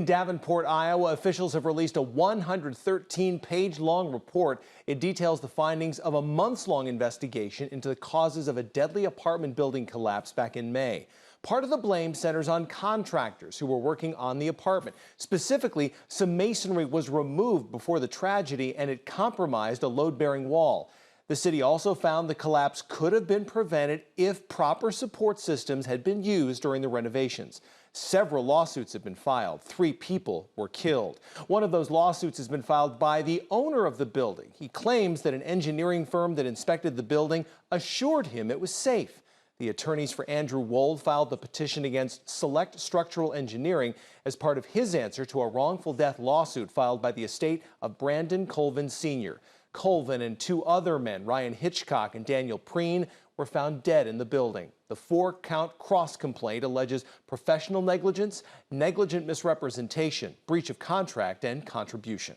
In Davenport, Iowa, officials have released a 113-page-long report. It details the findings of a months-long investigation into the causes of a deadly apartment building collapse back in May. Part of the blame centers on contractors who were working on the apartment. Specifically, some masonry was removed before the tragedy, and it compromised a load-bearing wall. The city also found the collapse could have been prevented if proper support systems had been used during the renovations. Several lawsuits have been filed. 3 people were killed. One of those lawsuits has been filed by the owner of the building. He claims that an engineering firm that inspected the building assured him it was safe. The attorneys for Andrew Wold filed the petition against Select Structural Engineering as part of his answer to a wrongful death lawsuit filed by the estate of Brandon Colvin Sr. Colvin and 2 other men, Ryan Hitchcock and Daniel Preen, were found dead in the building. The 4-count cross-complaint alleges professional negligence, negligent misrepresentation, breach of contract, and contribution.